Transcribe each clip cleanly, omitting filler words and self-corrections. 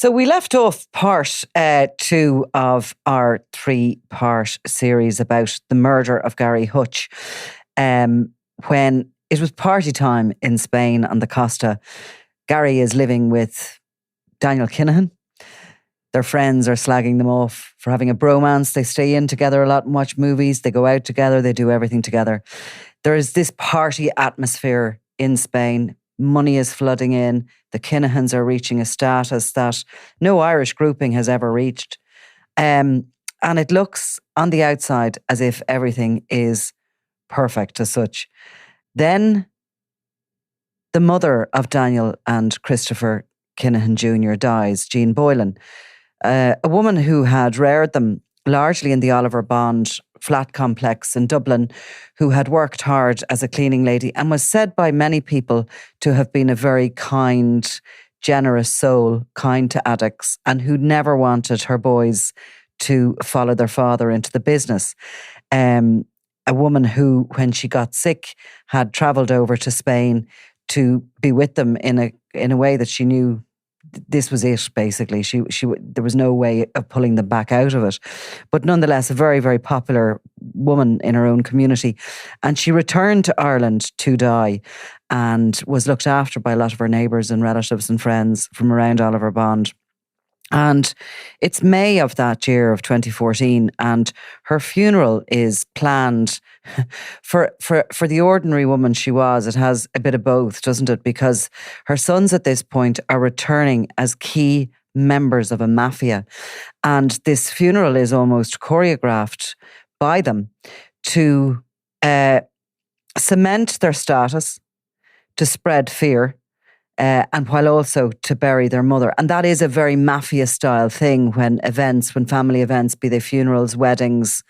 So we left off part 2 of our 3-part series about the murder of Gary Hutch when it was party time in Spain on the Costa. Gary is living with Daniel Kinahan. Their friends are slagging them off for having a bromance. They stay in together a lot and watch movies. They go out together. They do everything together. There is this party atmosphere in Spain. Money is flooding in. The Kinahans are reaching a status that no Irish grouping has ever reached. And it looks on the outside as if everything is perfect as such. Then the mother of Daniel and Christopher Kinahan Jr. dies, Jean Boylan, a woman who had reared them largely in the Oliver Bond flat complex in Dublin, who had worked hard as a cleaning lady and was said by many people to have been a very kind, generous soul, kind to addicts, and who never wanted her boys to follow their father into the business. A woman who, when she got sick, had travelled over to Spain to be with them in a way that she knew this was it, basically. There was no way of pulling them back out of it. But nonetheless, a very, very popular woman in her own community. And she returned to Ireland to die and was looked after by a lot of her neighbours and relatives and friends from around Oliver Bond. And it's May of that year of 2014, and her funeral is planned for the ordinary woman she was. It has a bit of both, doesn't it? Because her sons at this point are returning as key members of a mafia. And this funeral is almost choreographed by them to cement their status, to spread fear, and while also to bury their mother. And that is a very mafia-style thing when family events, be they funerals, weddings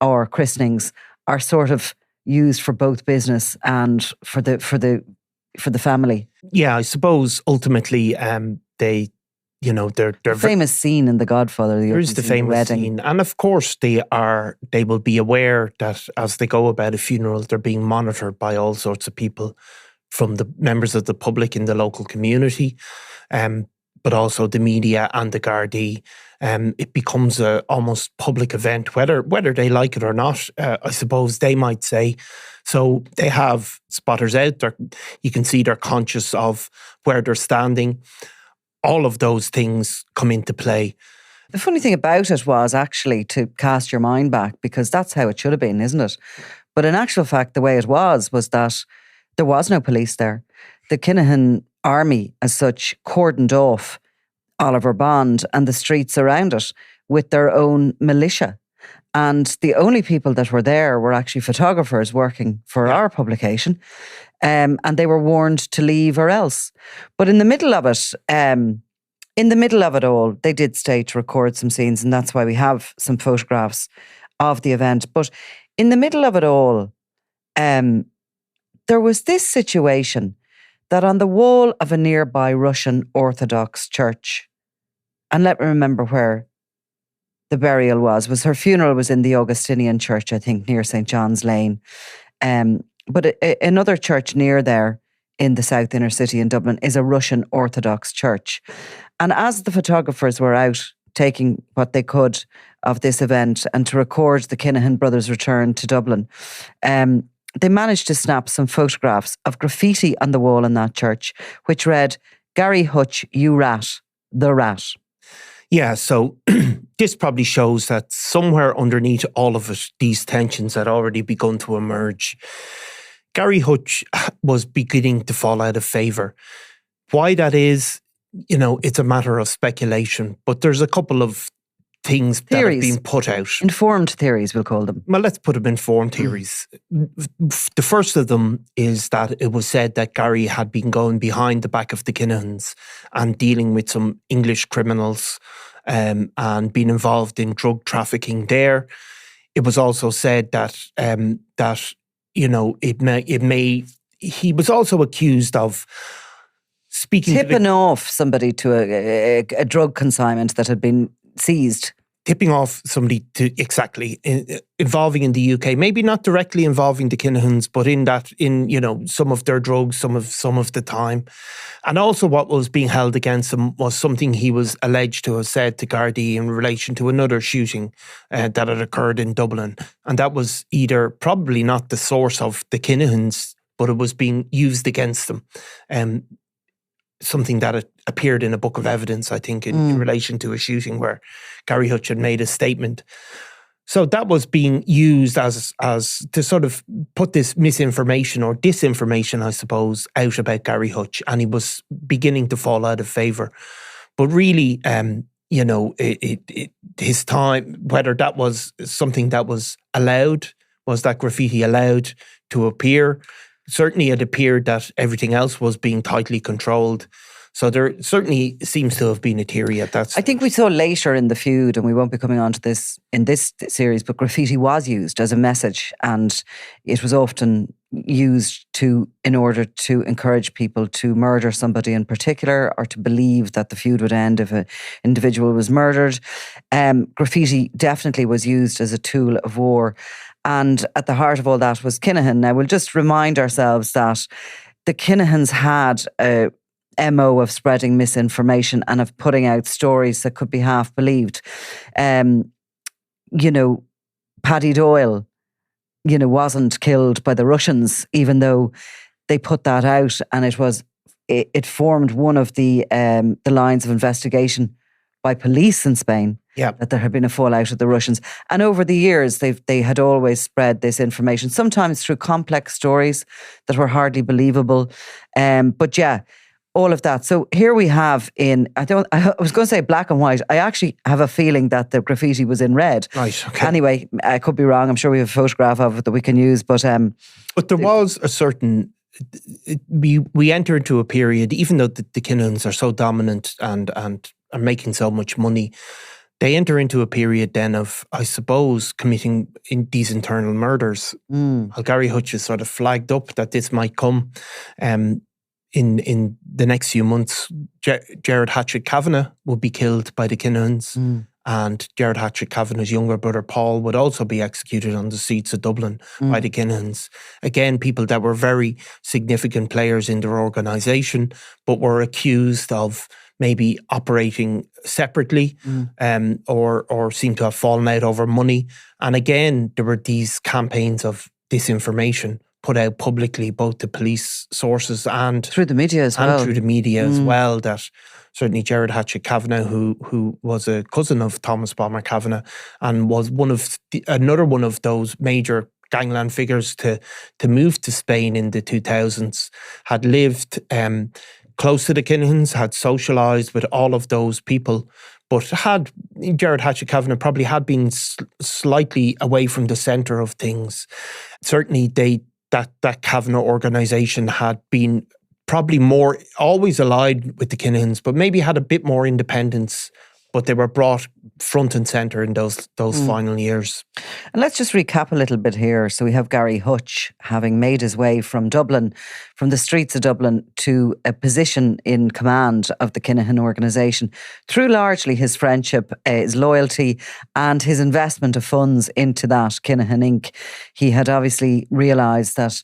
or christenings, are sort of used for both business and for the family. Yeah, I suppose ultimately they're the famous scene in The Godfather. There's the famous scene, and of course they will be aware that as they go about a funeral, they're being monitored by all sorts of people, from the members of the public in the local community, but also the media and the Gardaí. It becomes a almost public event, whether they like it or not, I suppose they might say. So they have spotters out. You can see they're conscious of where they're standing. All of those things come into play. The funny thing about it was actually to cast your mind back, because that's how it should have been, isn't it? But in actual fact, the way it was that there was no police there. The Kinahan army, as such, cordoned off Oliver Bond and the streets around it with their own militia. And the only people that were there were actually photographers working for our publication. And they were warned to leave or else. But in the middle of it all, they did stay to record some scenes. And that's why we have some photographs of the event. But in the middle of it all, there was this situation that on the wall of a nearby Russian Orthodox church, and let me remember where the burial was her funeral was in the Augustinian church, I think, near St. John's Lane. But another church near there in the South Inner City in Dublin is a Russian Orthodox church. And as the photographers were out taking what they could of this event and to record the Kinahan brothers' return to Dublin, they managed to snap some photographs of graffiti on the wall in that church, which read, "Gary Hutch, you rat, the rat." Yeah, so this probably shows that somewhere underneath all of it, these tensions had already begun to emerge. Gary Hutch was beginning to fall out of favour. Why that is, it's a matter of speculation, but there's a couple of things that have been put out. Informed theories, we'll call them. Well, let's put them informed theories. The first of them is that it was said that Gary had been going behind the back of the Kinahans and dealing with some English criminals and being involved in drug trafficking there. It was also said that he was also accused of speaking, tipping off somebody to a drug consignment that had been seized. tipping off somebody to involving in the UK, maybe not directly involving the Kinahans, but in some of their drugs, some of the time. And also what was being held against him was something he was alleged to have said to Gardaí in relation to another shooting that had occurred in Dublin. And that was probably not the source of the Kinahans, but it was being used against them. Something that appeared in a book of evidence, I think, in relation to a shooting where Gary Hutch had made a statement. So that was being used as to sort of put this misinformation or disinformation, I suppose, out about Gary Hutch, and he was beginning to fall out of favour. But really, his time, whether that was something that was allowed, was that graffiti allowed to appear? Certainly it appeared that everything else was being tightly controlled. So there certainly seems to have been a theory at that stage. I think we saw later in the feud, and we won't be coming on to this in this series, but graffiti was used as a message, and it was often used in order to encourage people to murder somebody in particular, or to believe that the feud would end if an individual was murdered. Graffiti definitely was used as a tool of war. And at the heart of all that was Kinahan. Now, we'll just remind ourselves that the Kinahans had a MO of spreading misinformation and of putting out stories that could be half believed. Paddy Doyle, wasn't killed by the Russians, even though they put that out, and it formed one of the lines of investigation by police in Spain. Yeah. That there had been a fallout with the Russians. And over the years, they had always spread this information, sometimes through complex stories that were hardly believable. But yeah, all of that. So here we have I was going to say black and white. I actually have a feeling that the graffiti was in red. Right, okay. Anyway, I could be wrong. I'm sure we have a photograph of it that we can use. But there was a certain... We enter into a period, even though the Kinahans are so dominant and are making so much money, they enter into a period then of, I suppose, committing these internal murders. Well, Gary Hutch has sort of flagged up that this might come in the next few months. Gerard Hatchet Kavanagh would be killed by the Kinahans, and Gerard Hatchet Kavanagh's younger brother Paul would also be executed on the streets of Dublin by the Kinahans. Again, people that were very significant players in their organisation, but were accused of maybe operating separately, or seem to have fallen out over money. And again, there were these campaigns of disinformation put out publicly, both the police sources and through the media as well. That certainly Gerard Hatchet Kavanagh, who was a cousin of Thomas Bomber Kavanagh, and was another one of those major gangland figures to move to Spain in the 2000s, had lived close to the Kinahans, had socialised with all of those people, but Gerard Hatchet Kavanagh probably had been slightly away from the centre of things. Certainly that Kavanagh organisation had been probably more always allied with the Kinahans, but maybe had a bit more independence, but they were brought front and centre in those final years. And let's just recap a little bit here. So we have Gary Hutch having made his way from the streets of Dublin, to a position in command of the Kinahan organisation through largely his friendship, his loyalty, and his investment of funds into that, Kinahan Inc. He had obviously realised that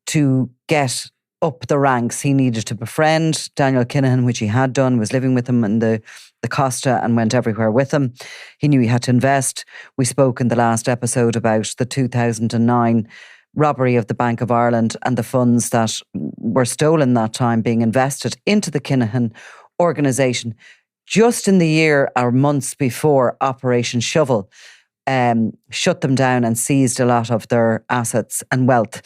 to get up the ranks, he needed to befriend Daniel Kinahan, which he had done, was living with him in the Costa and went everywhere with him. He knew he had to invest. We spoke in the last episode about the 2009 robbery of the Bank of Ireland and the funds that were stolen that time being invested into the Kinahan organisation just in the year or months before Operation Shovel shut them down and seized a lot of their assets and wealth.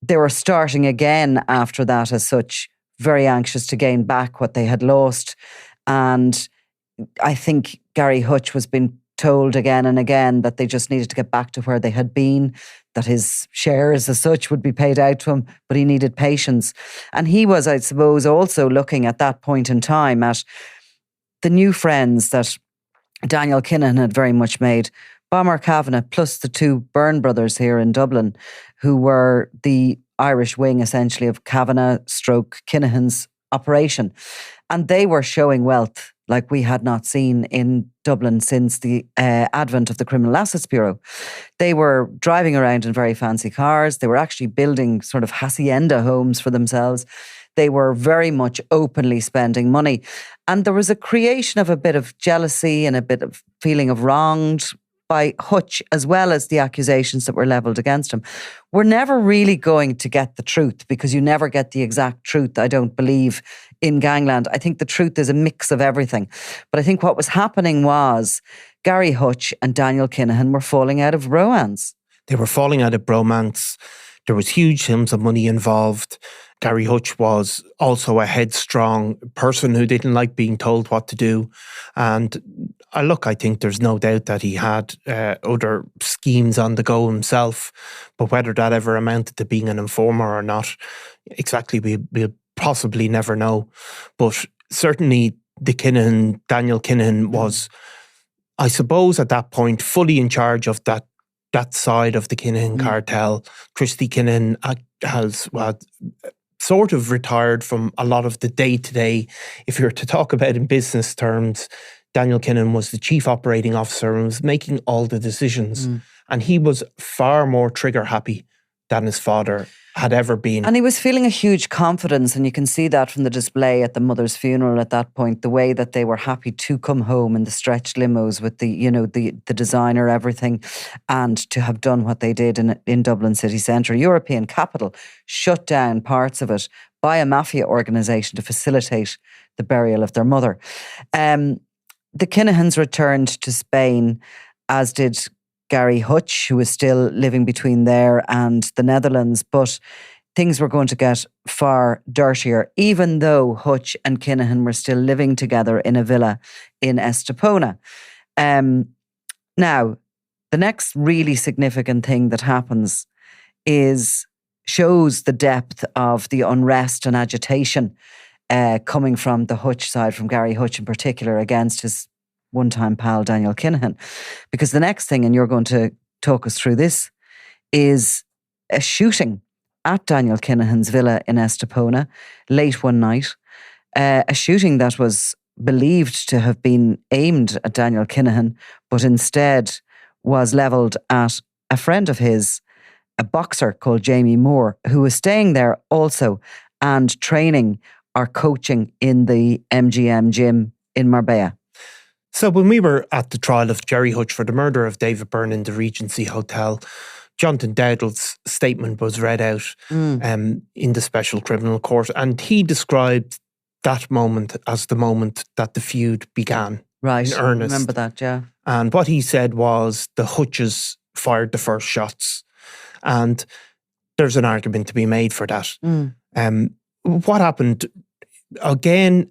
They were starting again after that as such, very anxious to gain back what they had lost. And I think Gary Hutch was being told again and again that they just needed to get back to where they had been, that his shares as such would be paid out to him, but he needed patience. And he was, I suppose, also looking at that point in time at the new friends that Daniel Kinahan had very much made. Bomber Kavanagh, plus the two Byrne brothers here in Dublin, who were the Irish wing, essentially, of Kavanagh / Kinahan's operation. And they were showing wealth like we had not seen in Dublin since the advent of the Criminal Assets Bureau. They were driving around in very fancy cars. They were actually building sort of hacienda homes for themselves. They were very much openly spending money. And there was a creation of a bit of jealousy and a bit of feeling of wronged by Hutch, as well as the accusations that were levelled against him. We're never really going to get the truth, because you never get the exact truth, I don't believe, in Gangland. I think the truth is a mix of everything. But I think what was happening was Gary Hutch and Daniel Kinahan were falling out of romance. They were falling out of bromance. There was huge sums of money involved. Gary Hutch was also a headstrong person who didn't like being told what to do. And I think there's no doubt that he had other schemes on the go himself. But whether that ever amounted to being an informer or not, exactly, we'll possibly never know. But certainly Daniel Kinahan was, I suppose at that point, fully in charge of that side of the Kinahan cartel. Christy Kinahan has sort of retired from a lot of the day-to-day. If you were to talk about in business terms, Daniel Kinahan was the chief operating officer and was making all the decisions. And he was far more trigger happy than his father had ever been. And he was feeling a huge confidence, and you can see that from the display at the mother's funeral at that point, the way that they were happy to come home in the stretched limos with the designer, everything, and to have done what they did in Dublin city centre, European capital, shut down parts of it by a mafia organisation to facilitate the burial of their mother. The Kinahans returned to Spain, as did Gary Hutch, who was still living between there and the Netherlands, but things were going to get far dirtier, even though Hutch and Kinahan were still living together in a villa in Estepona. Now, the next really significant thing that happens shows the depth of the unrest and agitation coming from the Hutch side, from Gary Hutch in particular, against his one-time pal Daniel Kinahan. Because the next thing, and you're going to talk us through this, is a shooting at Daniel Kinahan's villa in Estepona late one night. A shooting that was believed to have been aimed at Daniel Kinahan, but instead was levelled at a friend of his, a boxer called Jamie Moore, who was staying there also and training or coaching in the MGM gym in Marbella. So when we were at the trial of Gary Hutch for the murder of David Byrne in the Regency Hotel, Jonathan Dowdall's statement was read out in the Special Criminal Court, and he described that moment as the moment that the feud began. Right, in earnest. I remember that, yeah. And what he said was the Hutches fired the first shots. And there's an argument to be made for that. What happened, again,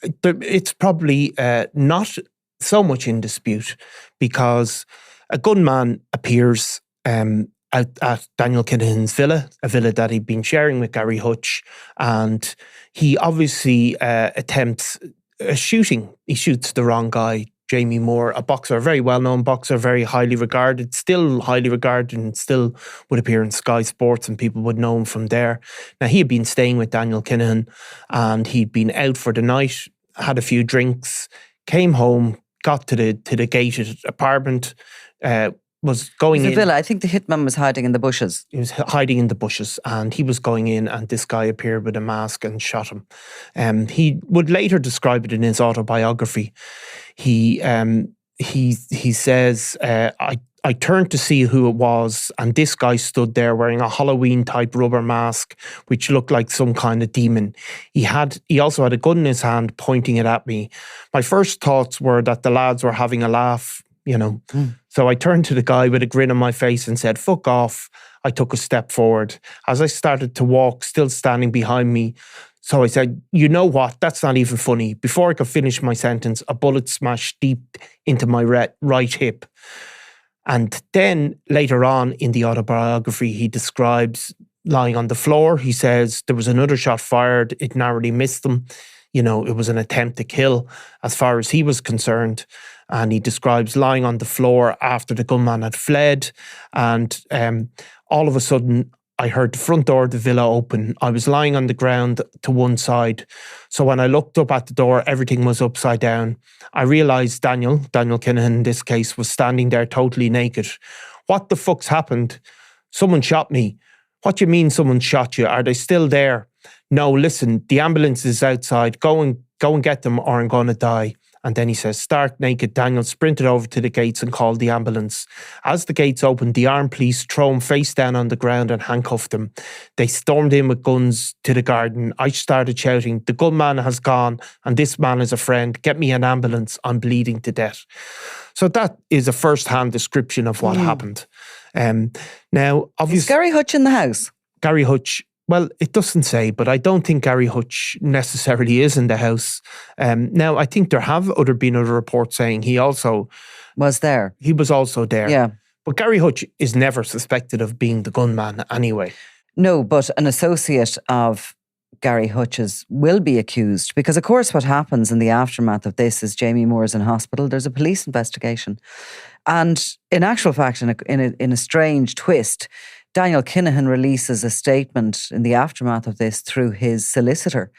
it's probably not so much in dispute, because a gunman appears at Daniel Kinahan's villa, a villa that he'd been sharing with Gary Hutch, and he obviously attempts a shooting. He shoots the wrong guy, Jamie Moore, a boxer, a very well-known boxer, very highly regarded, still highly regarded, and still would appear in Sky Sports and people would know him from there. Now, he had been staying with Daniel Kinahan and he'd been out for the night, had a few drinks, came home, got to the gated apartment, was going in. The villa, I think the hitman was hiding in the bushes. He was hiding in the bushes and he was going in, and this guy appeared with a mask and shot him. He would later describe it in his autobiography. He says, I turned to see who it was, and this guy stood there wearing a Halloween-type rubber mask, which looked like some kind of demon. He also had a gun in his hand, pointing it at me. My first thoughts were that the lads were having a laugh, So I turned to the guy with a grin on my face and said, "Fuck off." I took a step forward. As I started to walk, still standing behind me, so I said, "You know what? That's not even funny." Before I could finish my sentence, a bullet smashed deep into my right hip. And then later on in the autobiography, he describes lying on the floor. He says there was another shot fired. It narrowly missed them. It was an attempt to kill as far as he was concerned. And he describes lying on the floor after the gunman had fled. And all of a sudden, I heard the front door of the villa open. I was lying on the ground to one side. So when I looked up at the door, everything was upside down. I realised Daniel Kinahan in this case, was standing there totally naked. What the fuck's happened? Someone shot me. What do you mean someone shot you? Are they still there? No, listen, the ambulance is outside. Go and get them or I'm going to die. And then he says, stark naked, Daniel sprinted over to the gates and called the ambulance. As the gates opened, the armed police threw him face down on the ground and handcuffed him. They stormed in with guns to the garden. I started shouting, the gunman has gone and this man is a friend. Get me an ambulance. I'm bleeding to death. So that is a first-hand description of what happened. Now, obviously, is Gary Hutch in the house? Gary Hutch, well, it doesn't say, but I don't think Gary Hutch necessarily is in the house. Now, I think there have been other reports saying he also was there. He was also there. Yeah. But Gary Hutch is never suspected of being the gunman anyway. No, but an associate of Gary Hutch's will be accused because, of course, what happens in the aftermath of this is Jamie Moore's in hospital. There's a police investigation. And in actual fact, in a strange twist, Daniel Kinahan releases a statement in the aftermath of this through his solicitor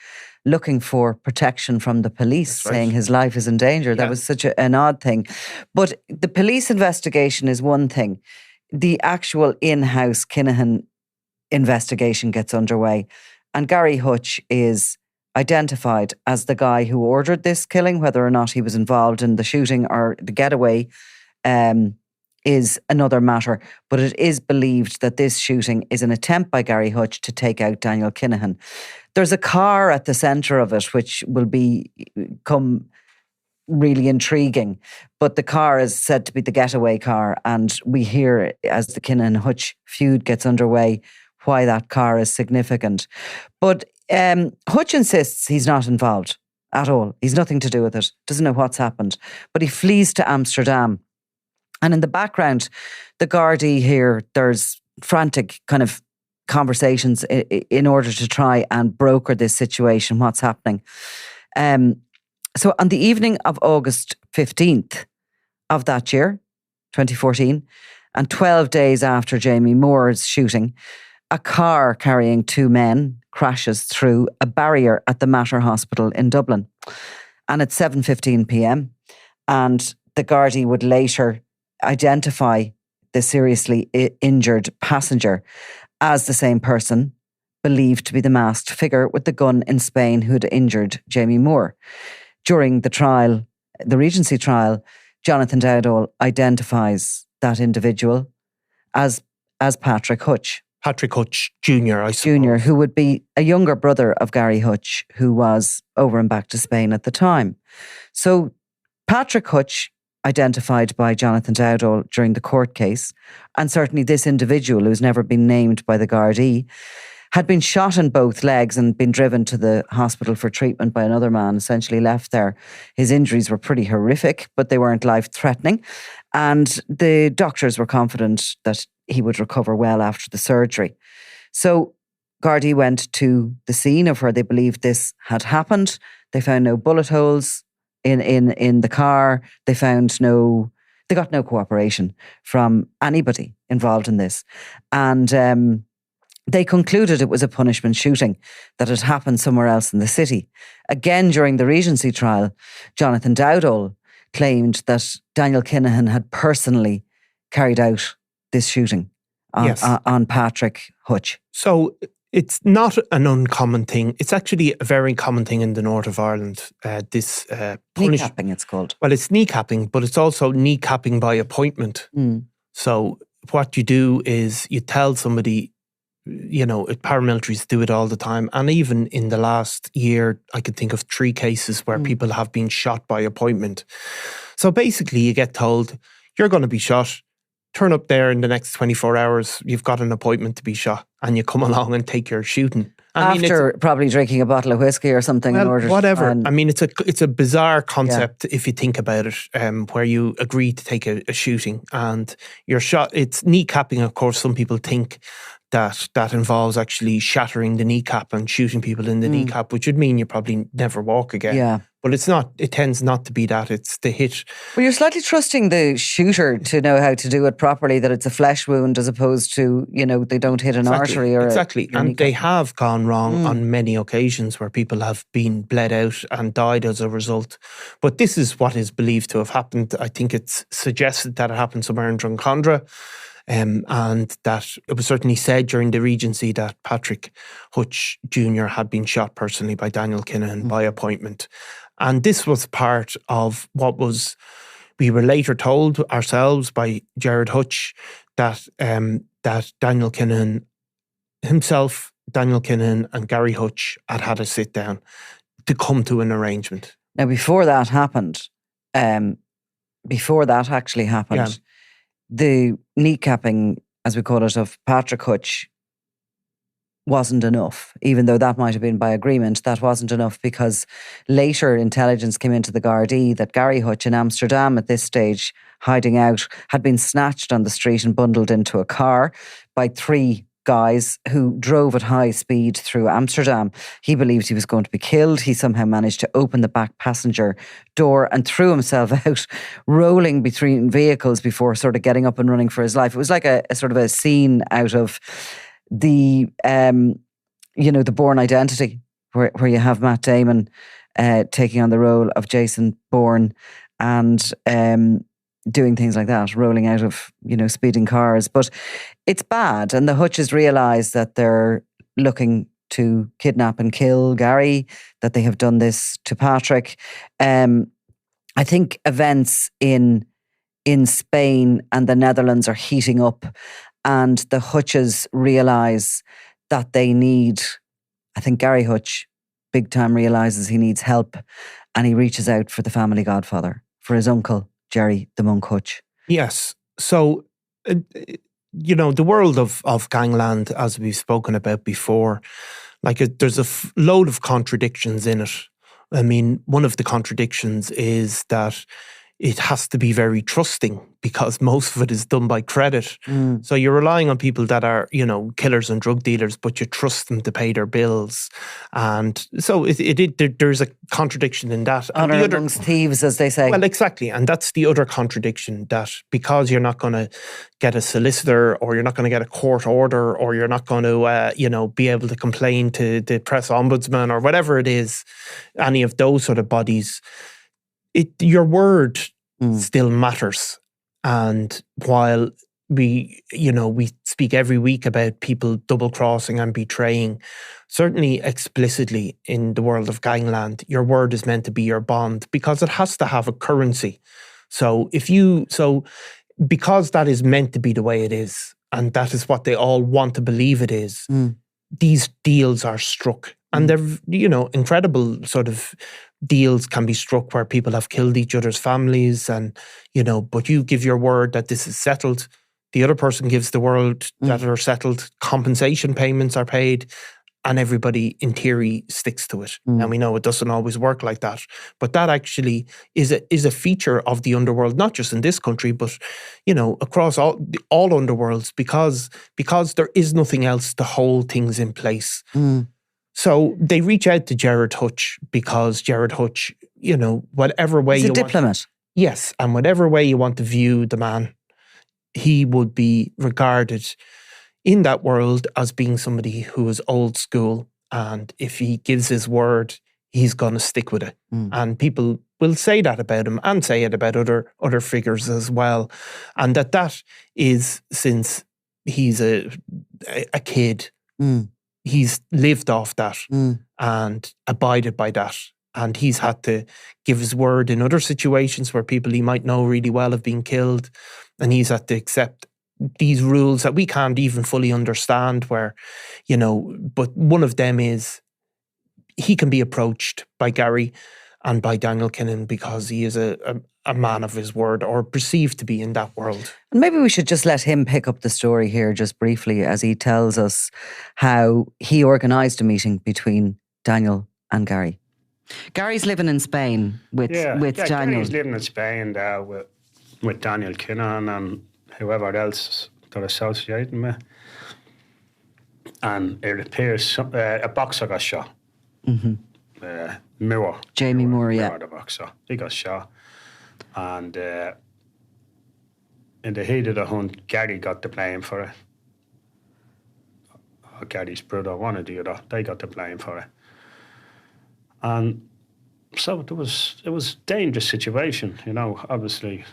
looking for protection from the police, saying his life is in danger. That was such an odd thing. But the police investigation is one thing. The actual in-house Kinahan investigation gets underway. And Gary Hutch is identified as the guy who ordered this killing. Whether or not he was involved in the shooting or the getaway is another matter. But it is believed that this shooting is an attempt by Gary Hutch to take out Daniel Kinahan. There's a car at the centre of it, which will become really intriguing. But the car is said to be the getaway car. And we hear, as the Kinahan-Hutch feud gets underway, why that car is significant. But Hutch insists he's not involved at all. He's nothing to do with it. Doesn't know what's happened. But he flees to Amsterdam. And in the background, the Gardaí here, there's frantic kind of conversations in order to try and broker this situation, what's happening. So on the evening of August 15th of that year, 2014, and 12 days after Jamie Moore's shooting, a car carrying two men crashes through a barrier at the Mater Hospital in Dublin. And it's 7:15 p.m. And the Gardaí would later identify the seriously injured passenger as the same person believed to be the masked figure with the gun in Spain who had injured Jamie Moore. During the trial, the Regency trial, Jonathan Dowdall identifies that individual as Patrick Hutch. Patrick Hutch Jr., I suppose. Jr., who would be a younger brother of Gary Hutch, who was over and back to Spain at the time. So Patrick Hutch, identified by Jonathan Dowdall during the court case, and certainly this individual who's never been named by the Gardaí, had been shot in both legs and been driven to the hospital for treatment by another man, essentially left there. His injuries were pretty horrific, but they weren't life-threatening. And the doctors were confident that he would recover well after the surgery. So Gardaí went to the scene of where they believed this had happened. They found no bullet holes in the car. They got no cooperation from anybody involved in this. And they concluded it was a punishment shooting that had happened somewhere else in the city. Again, during the Regency trial, Jonathan Dowdall claimed that Daniel Kinahan had personally carried out this shooting on Patrick Hutch. So it's not an uncommon thing. It's actually a very common thing in the north of Ireland. Kneecapping, it's called. Well, it's kneecapping, but it's also kneecapping by appointment. So what you do is you tell somebody, paramilitaries do it all the time. And even in the last year, I can think of 3 cases where people have been shot by appointment. So basically you get told, you're going to be shot. Turn up there in the next 24 hours, you've got an appointment to be shot, and you come along and take your shooting. After probably drinking a bottle of whiskey or something in order whatever. It's a bizarre concept if you think about it, where you agree to take a shooting and you're shot. It's kneecapping, of course. Some people think that involves actually shattering the kneecap and shooting people in the kneecap, which would mean you probably never walk again. Yeah. But it's not. It tends not to be that. It's the hit. Well, you're slightly trusting the shooter to know how to do it properly, that it's a flesh wound as opposed to, they don't hit an artery or Exactly. And they have gone wrong on many occasions where people have been bled out and died as a result. But this is what is believed to have happened. I think it's suggested that it happened somewhere in Drumcondra. And that it was certainly said during the Regency that Patrick Hutch Jr. had been shot personally by Daniel Kinahan by appointment. And this was part of what we were later told ourselves by Jared Hutch that that Daniel Kinahan himself, Daniel Kinahan and Gary Hutch had a sit down to come to an arrangement. Now, before that happened, the kneecapping, as we call it, of Patrick Hutch wasn't enough. Even though that might have been by agreement, that wasn't enough, because later intelligence came into the Gardaí that Gary Hutch in Amsterdam, at this stage hiding out, had been snatched on the street and bundled into a car by 3 guys who drove at high speed through Amsterdam. He believed he was going to be killed. He somehow managed to open the back passenger door and threw himself out, rolling between vehicles before sort of getting up and running for his life. It was like a sort of a scene out of the the Bourne Identity, where you have Matt Damon taking on the role of Jason Bourne and doing things like that, rolling out of, speeding cars. But it's bad. And the Hutches realise that they're looking to kidnap and kill Gary, that they have done this to Patrick. I think events in Spain and the Netherlands are heating up, and the Hutches realise that they need, I think Gary Hutch big time realises he needs help, and he reaches out for the family godfather, for his uncle, Jerry the Monk Hutch. Yes. So, the world of gangland, as we've spoken about before, there's a load of contradictions in it. I mean, one of the contradictions is that it has to be very trusting, because most of it is done by credit. So you're relying on people that are, killers and drug dealers, but you trust them to pay their bills. And so there's a contradiction in that. Honour amongst thieves, as they say. Well, exactly. And that's the other contradiction, that because you're not going to get a solicitor, or you're not going to get a court order, or you're not going to, be able to complain to the press ombudsman or whatever it is, any of those sort of bodies, your word still matters. And while we speak every week about people double-crossing and betraying, certainly explicitly in the world of gangland, your word is meant to be your bond, because it has to have a currency. So because that is meant to be the way it is, and that is what they all want to believe it is, these deals are struck. And they're, incredible sort of deals can be struck where people have killed each other's families, and, but you give your word that this is settled. The other person gives the word that are settled. Compensation payments are paid, and everybody in theory sticks to it. And we know it doesn't always work like that. But that actually is a feature of the underworld, not just in this country, but, across all underworlds, because there is nothing else to hold things in place. So they reach out to Jared Hutch, because Jared Hutch, whatever way he's a diplomat. Yes, and whatever way you want to view the man, he would be regarded in that world as being somebody who is old school, and if he gives his word, he's going to stick with it. And people will say that about him, and say it about other figures as well, and that is since he's a kid. He's lived off that and abided by that. And he's had to give his word in other situations where people he might know really well have been killed. And he's had to accept these rules that we can't even fully understand, where, but one of them is he can be approached by Gary and by Daniel Kinahan because he is a man of his word, or perceived to be in that world. And maybe we should just let him pick up the story here just briefly, as he tells us how he organised a meeting between Daniel and Gary. Gary's living in Spain with Daniel. Gary's living in Spain with Daniel Kinahan and whoever else they're associating with. And it appears a boxer got shot. Moore. Jamie Moore, yeah. Moore, the boxer. He got shot. And in the heat of the hunt, Gary got the blame for it. Or Gary's brother, one or the other, they got the blame for it. And so it was a dangerous situation, you know. Obviously,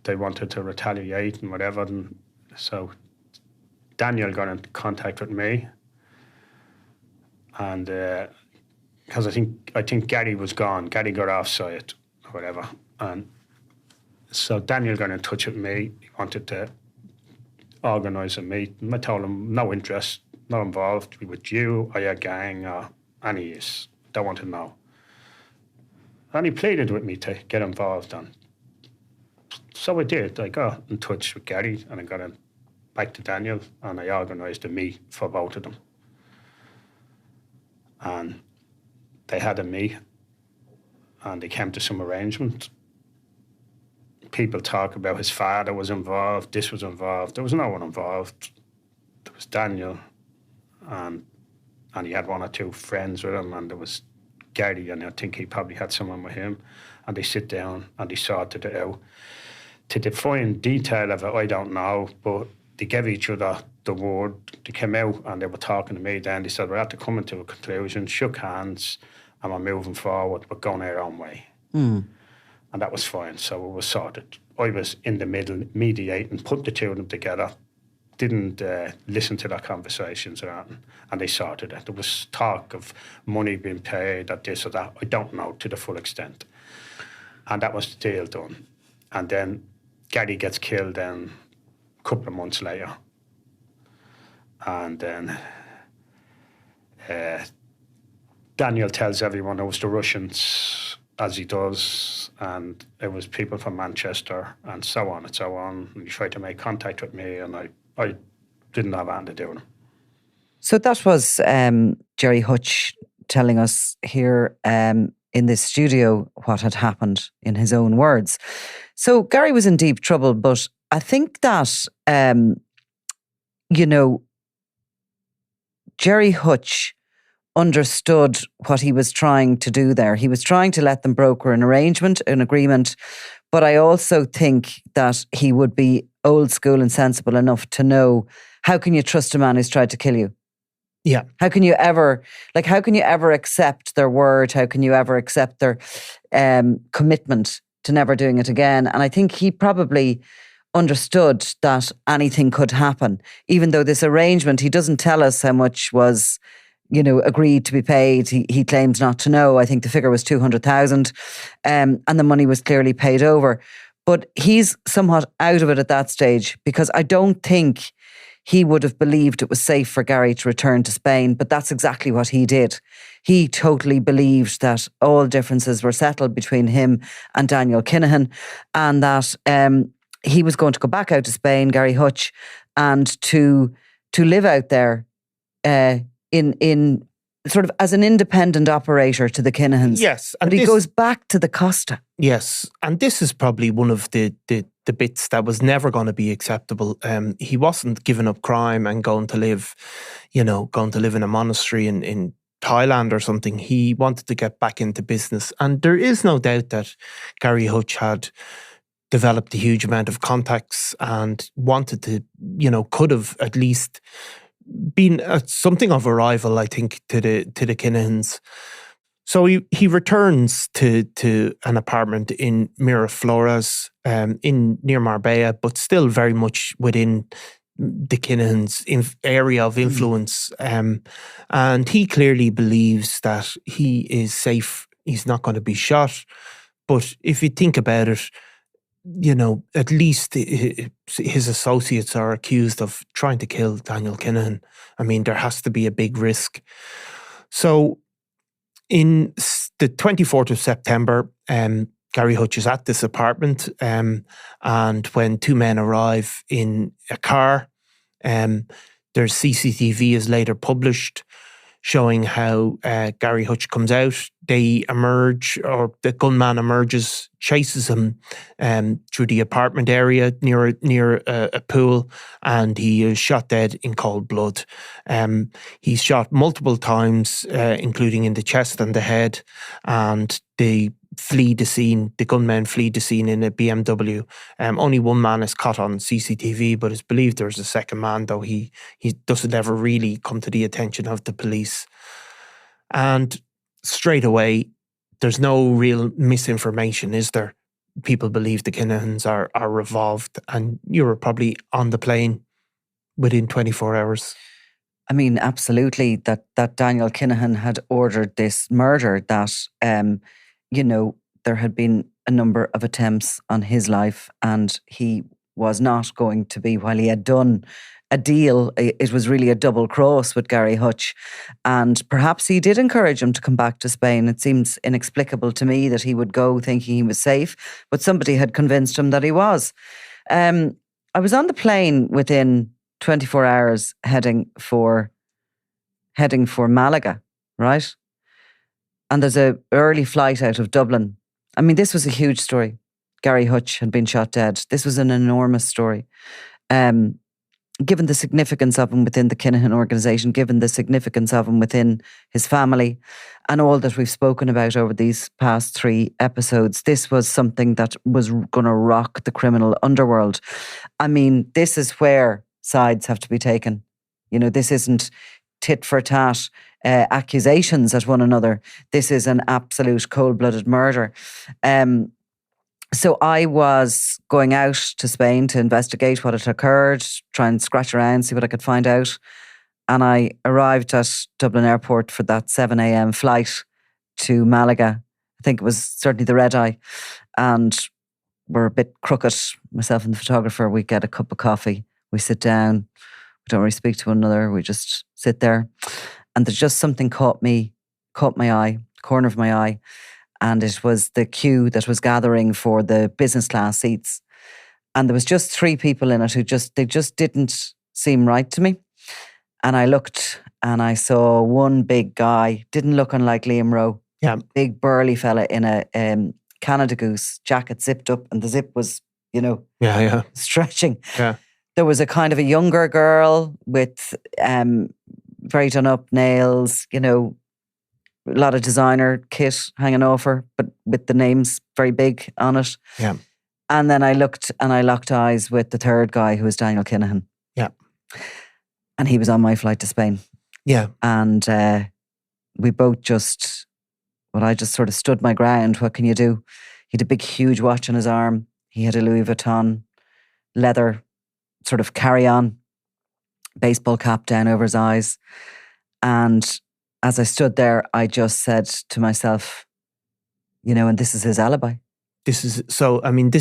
they wanted to retaliate and whatever. And so Daniel got in contact with me. And because I think Gary was gone. Gary got offside or whatever. And so Daniel got in touch with me. He wanted to organise a meeting. I told him no interest, not involved with you or your gang or any use. Don't want to know. And he pleaded with me to get involved. And so I did. I got in touch with Gary and I got in back to Daniel and I organised a meet for both of them. And they had a meet and they came to some arrangement. People talk about his father was involved, this was involved. There was no one involved. There was Daniel and he had one or two friends with him, and there was Gary, and I think he probably had someone with him. And they sit down and they sorted it out. To the fine detail of it, I don't know, but they gave each other the word. They came out and they were talking to me then. They said, we're at to coming to a conclusion, shook hands, and we're moving forward, we're going our own way. And that was fine, so it was sorted. I was in the middle, mediating, put the two of them together, didn't listen to their conversations or anything, and they sorted it. There was talk of money being paid, or this or that. I don't know to the full extent. And that was the deal done. And then Gary gets killed then a couple of months later. And then Daniel tells everyone it was the Russians, as he does, and it was people from Manchester, and so on and so on. And he tried to make contact with me, and I didn't have anything to do with him. So that was Gary Hutch telling us here in this studio what had happened in his own words. So Gary was in deep trouble, but I think that, Gary Hutch understood what he was trying to do there. He was trying to let them broker an arrangement, an agreement, but I also think that he would be old school and sensible enough to know, how can you trust a man who's tried to kill you? Yeah. How can you ever accept their word? How can you ever accept their commitment to never doing it again? And I think he probably understood that anything could happen, even though this arrangement, he doesn't tell us how much was, agreed to be paid. He claims not to know. I think the figure was 200,000, and the money was clearly paid over. But he's somewhat out of it at that stage, because I don't think he would have believed it was safe for Gary to return to Spain, but that's exactly what he did. He totally believed that all differences were settled between him and Daniel Kinahan, and that he was going to go back out to Spain, Gary Hutch, and to live out there in sort of as an independent operator to the Kinahans. Yes. And he goes back to the Costa. Yes. And this is probably one of the bits that was never going to be acceptable. He wasn't giving up crime and going to live in a monastery in Thailand or something. He wanted to get back into business. And there is no doubt that Gary Hutch had developed a huge amount of contacts and wanted to, could have at least been something of a rival, I think, to the Kinahans. So he returns to an apartment in Miraflores, near Marbella, but still very much within the Kinahans' area of influence. And he clearly believes that he is safe. He's not going to be shot. But if you think about it, at least his associates are accused of trying to kill Daniel Kinahan. I mean, there has to be a big risk. So in the 24th of September, Gary Hutch is at this apartment, and when two men arrive in a car, there's CCTV is later published. showing how Gary Hutch comes out. They emerge, or the gunman emerges, chases him through the apartment area near a pool, and he is shot dead in cold blood. He's shot multiple times, including in the chest and the head, and they flee the scene. The gunmen flee the scene in a BMW. Only one man is caught on CCTV, but it's believed there's a second man, though he doesn't ever really come to the attention of the police. And straight away, there's no real misinformation, is there? People believe the Kinahans are revolved, and you were probably on the plane within 24 hours. I mean, absolutely, that Daniel Kinahan had ordered this murder, that, there had been a number of attempts on his life, and he was not going to be, while he had done a deal, it was really a double cross with Gary Hutch. And perhaps he did encourage him to come back to Spain. It seems inexplicable to me that he would go thinking he was safe, but somebody had convinced him that he was. I was on the plane within 24 hours heading for Malaga, right? And there's an early flight out of Dublin. I mean, this was a huge story. Gary Hutch had been shot dead. This was an enormous story. Given the significance of him within the Kinahan organisation, given the significance of him within his family, and all that we've spoken about over these past 3 episodes, this was something that was going to rock the criminal underworld. I mean, this is where sides have to be taken. This isn't tit for tat accusations at one another. This is an absolute cold-blooded murder. So I was going out to Spain to investigate what had occurred, try and scratch around, see what I could find out. And I arrived at Dublin Airport for that 7 a.m. flight to Malaga. I think it was certainly the red eye. And we're a bit crooked, myself and the photographer. We get a cup of coffee, we sit down, we don't really speak to one another, we just sit there. And there's just something caught my eye, corner of my eye. And it was the queue that was gathering for the business class seats. And there was just 3 people in it who just didn't seem right to me. And I looked and I saw one big guy, didn't look unlike Liam Rowe. Yeah. Big burly fella in a Canada Goose jacket zipped up, and the zip was, stretching. Yeah. There was a kind of a younger girl with very done up nails, a lot of designer kit hanging off her, but with the names very big on it. Yeah. And then I looked and I locked eyes with the third guy, who was Daniel Kinahan. Yeah. And he was on my flight to Spain. Yeah. And we both I just sort of stood my ground. What can you do? He had a big, huge watch on his arm. He had a Louis Vuitton leather sort of carry-on baseball cap down over his eyes. And as I stood there, I just said to myself, and this is his alibi. He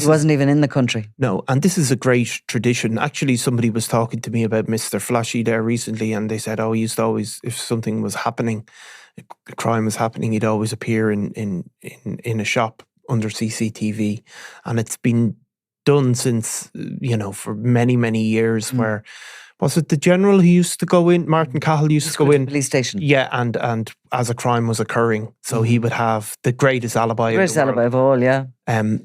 wasn't even in the country. No, and this is a great tradition. Actually, somebody was talking to me about Mr. Flashy there recently, and they said, he used to always, if something was happening, a crime was happening, he'd always appear in a shop under CCTV. And it's been done since, for many, many years, where... Was it the general who used to go in? Martin Cahill used to go in. Police station. Yeah, and as a crime was occurring. So he would have the greatest alibi of all, yeah.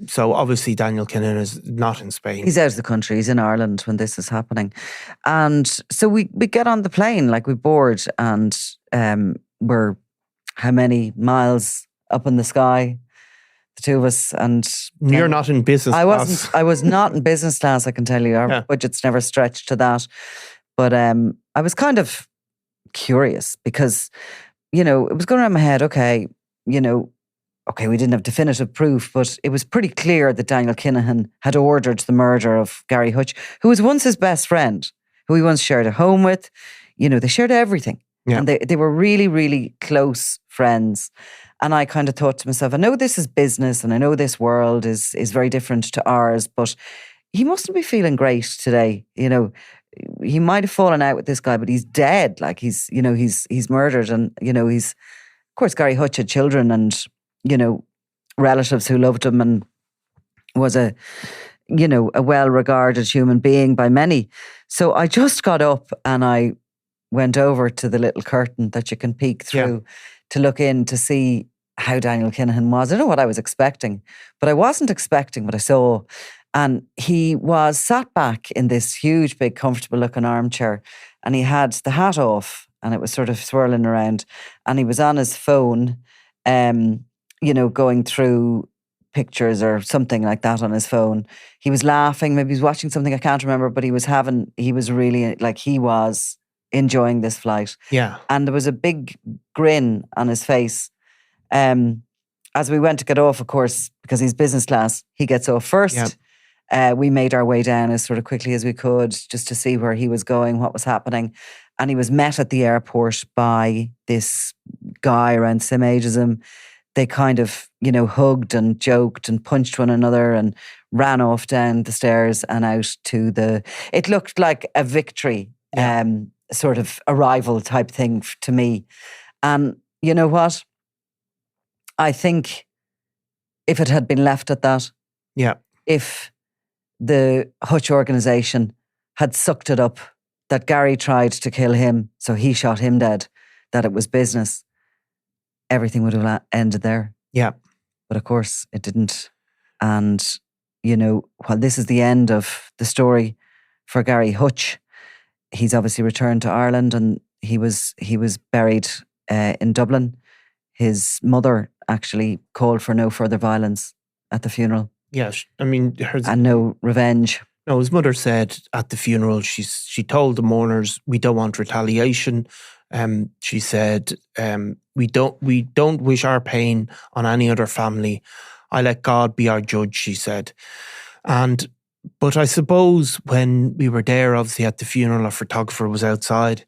So obviously Daniel Kinahan is not in Spain. He's out of the country. He's in Ireland when this is happening. And so we get on the plane, like we board, and we're how many miles up in the sky? The 2 of us. And you're not in business class. I was not in business class, I can tell you. Our budget's never stretched to that. But I was kind of curious because, it was going around my head, okay, we didn't have definitive proof, but it was pretty clear that Daniel Kinahan had ordered the murder of Gary Hutch, who was once his best friend, who he once shared a home with. They shared everything. Yeah. And they were really, really close friends. And I kind of thought to myself, I know this is business and I know this world is very different to ours, but he mustn't be feeling great today. He might have fallen out with this guy, but he's dead. Like he's murdered. And, of course, Gary Hutch had children and, relatives who loved him and was a well-regarded human being by many. So I just got up and I went over to the little curtain that you can peek through to look in to see how Daniel Kinahan was. I don't know what I was expecting, but I wasn't expecting what I saw. And he was sat back in this huge, big, comfortable looking armchair, and he had the hat off and it was sort of swirling around, and he was on his phone, going through pictures or something like that on his phone. He was laughing, maybe he was watching something, I can't remember, but he was really, like, he was enjoying this flight. Yeah. And there was a big grin on his face. As we went to get off, of course, because he's business class, he gets off first. We made our way down as sort of quickly as we could just to see where he was going, what was happening. And he was met at the airport by this guy around the same age as him. They kind of, hugged and joked and punched one another and ran off down the stairs and out to it looked like a victory, sort of arrival type thing to me. And you know what? I think if it had been left at that, if the Hutch organisation had sucked it up, that Gary tried to kill him, so he shot him dead, that it was business, everything would have ended there. Yeah. But of course it didn't. And, while this is the end of the story for Gary Hutch, he's obviously returned to Ireland and he was buried in Dublin. His mother actually called for no further violence at the funeral. Yes, I mean, and no revenge. No, his mother said at the funeral, she told the mourners, "We don't want retaliation." She said, "We don't wish our pain on any other family. I let God be our judge," she said. But I suppose when we were there, obviously at the funeral, a photographer was outside,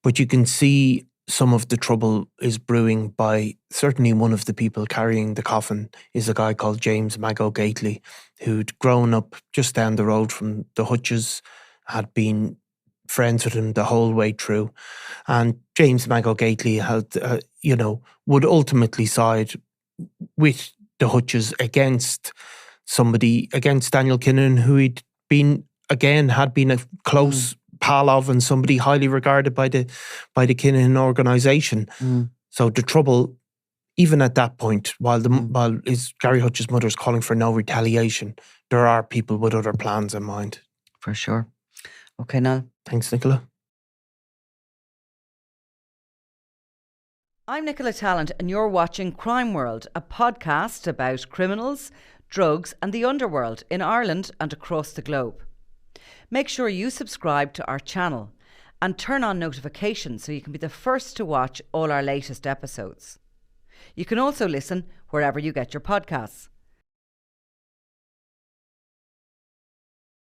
but you can see some of the trouble is brewing by certainly one of the people carrying the coffin is a guy called James Mago Gately, who'd grown up just down the road from the Hutches, had been friends with him the whole way through. And James Mago Gately had, would ultimately side with the Hutches against Daniel Kinahan, who had been a close pal of and somebody highly regarded by the Kinahan organisation. So the trouble, even at that point, while Gary Hutch's mother is calling for no retaliation, there are people with other plans in mind. For sure. Okay, Niall. Thanks, Nicola. I'm Nicola Tallant and you're watching Crime World, a podcast about criminals, drugs and the underworld in Ireland and across the globe. Make sure you subscribe to our channel and turn on notifications so you can be the first to watch all our latest episodes. You can also listen wherever you get your podcasts.